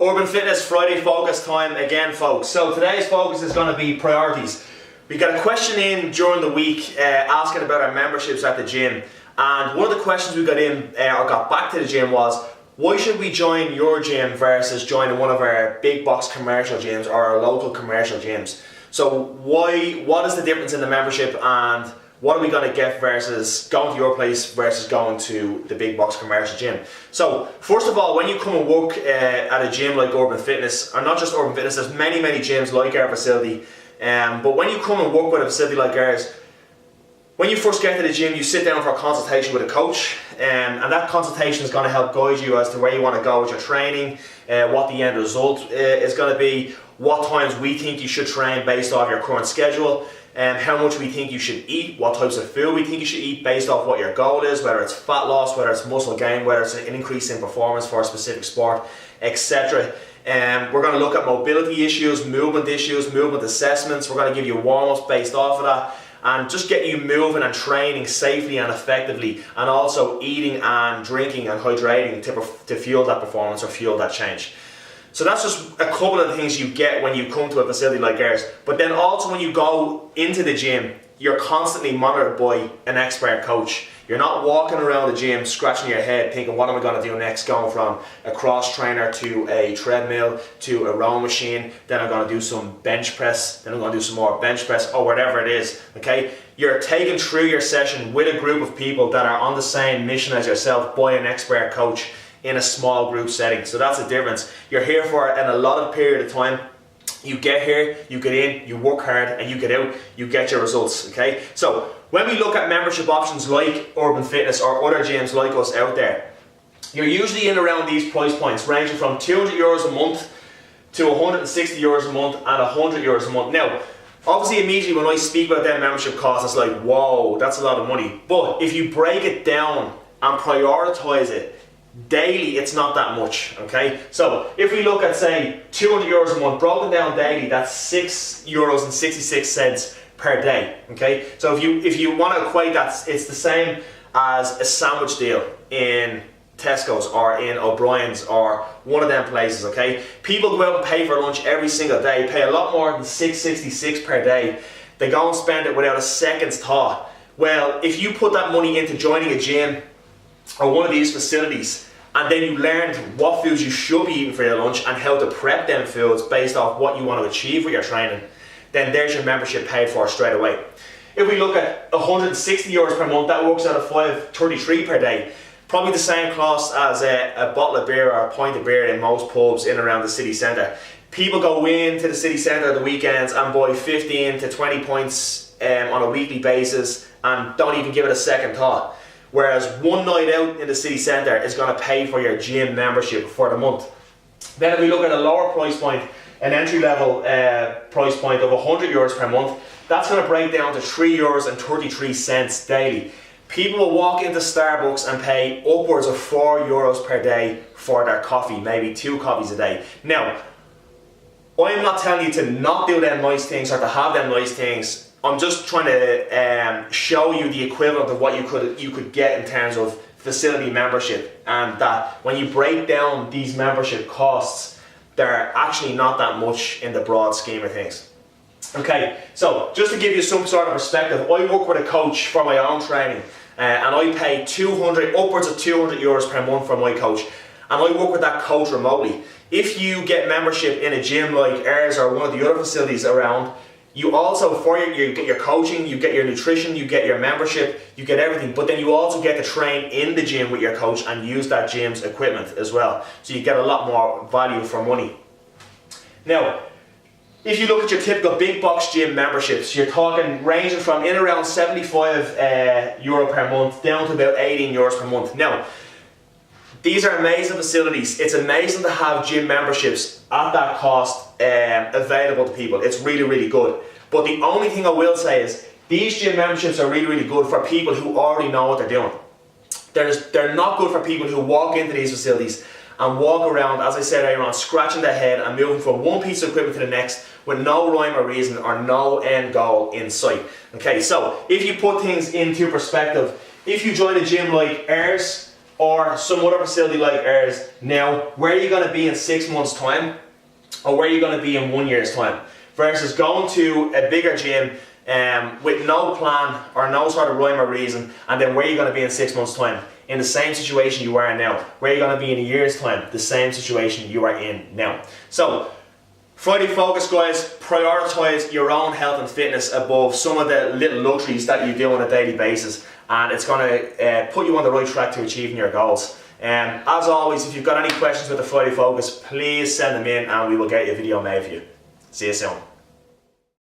Urban Fitness Friday focus time again, folks. So today's focus is going to be priorities. We got a question in during the week asking about our memberships at the gym, and one of the questions we got in or got back to the gym was, why should we join your gym versus joining one of our big box commercial gyms or our local commercial gyms? So what is the difference in the membership, and what are we going to get versus going to your place versus going to the big box commercial gym? So first of all, when you come and work at a gym like Urban Fitness, or not just Urban Fitness, there's many gyms like our facility, but when you come and work with a facility like ours, when you first get to the gym, you sit down for a consultation with a coach, and that consultation is going to help guide you as to where you want to go with your training, what the end result is going to be, what times we think you should train based off your current schedule, how much we think you should eat, what types of food we think you should eat based off what your goal is, whether it's fat loss, whether it's muscle gain, whether it's an increase in performance for a specific sport, etc. We're going to look at mobility issues, movement assessments. We're going to give you warm-ups based off of that, and just get you moving and training safely and effectively, and also eating and drinking and hydrating to fuel that performance or fuel that change. So that's just a couple of the things you get when you come to a facility like ours. But then also when you go into the gym, you're constantly monitored by an expert coach. You're not walking around the gym scratching your head thinking, what am I going to do next, going from a cross trainer to a treadmill to a row machine, then I'm going to do some bench press, then I'm going to do some more bench press, or whatever it is, okay? You're taken through your session with a group of people that are on the same mission as yourself by an expert coach in a small group setting. So that's the difference. You're here for an allotted period of time. You get here, you get in, you work hard, and you get out, you get your results, okay? So when we look at membership options like Urban Fitness or other gyms like us out there, you're usually in around these price points, ranging from €200 a month to €160 a month and €100 a month. Now, obviously immediately when I speak about them membership costs, it's like, whoa, that's a lot of money. But if you break it down and prioritize it, daily, it's not that much, okay? So if we look at, say, €200 a month, broken down daily, that's €6.66 per day, okay? So if you want to equate that, it's the same as a sandwich deal in Tesco's or in O'Brien's or one of them places, okay? People go out and pay for lunch every single day, pay a lot more than $6.66 per day. They go and spend it without a second's thought. Well, if you put that money into joining a gym or one of these facilities, and then you learned what foods you should be eating for your lunch and how to prep them foods based off what you want to achieve with your training, then there's your membership paid for straight away. If we look at €160 per month, that works out at $5.33 per day. Probably the same cost as a bottle of beer or a pint of beer in most pubs in and around the city centre. People go into the city centre at the weekends and buy 15 to 20 pints on a weekly basis and don't even give it a second thought. Whereas one night out in the city centre is going to pay for your gym membership for the month. Then if we look at a lower price point, an entry level price point of €100 per month, that's going to break down to €3.33 daily. People will walk into Starbucks and pay upwards of €4 per day for their coffee, maybe 2 coffees a day. Now, I'm not telling you to not do them nice things or to have them nice things. I'm just trying to show you the equivalent of what you could get in terms of facility membership, and that when you break down these membership costs, they're actually not that much in the broad scheme of things. Okay, so just to give you some sort of perspective, I work with a coach for my own training, and I pay upwards of €200 per month for my coach, and I work with that coach remotely. If you get membership in a gym like ours or one of the other facilities around, you also, you get your coaching, you get your nutrition, you get your membership, you get everything, but then you also get to train in the gym with your coach and use that gym's equipment as well. So you get a lot more value for money. Now, if you look at your typical big box gym memberships, you're talking ranging from in around €75 per month down to about €18 per month. Now, these are amazing facilities. It's amazing to have gym memberships at that cost available to people. It's really, really good. But the only thing I will say is these gym memberships are really, really good for people who already know what they're doing. They're not good for people who walk into these facilities and walk around, as I said earlier on, scratching their head and moving from one piece of equipment to the next with no rhyme or reason or no end goal in sight. Okay, so if you put things into perspective, if you join a gym like ours, or some other facility like ours, now where are you going to be in 6 months' time, or where are you going to be in 1 year's time, versus going to a bigger gym with no plan or no sort of rhyme or reason, and then where are you going to be in 6 months' time? In the same situation you are in now. Where are you going to be in a year's time? The same situation you are in now. So, Friday focus, guys. Prioritise your own health and fitness above some of the little luxuries that you do on a daily basis, and it's going to put you on the right track to achieving your goals. As always, if you've got any questions with the Friday focus, please send them in and we will get your video made for you. See you soon.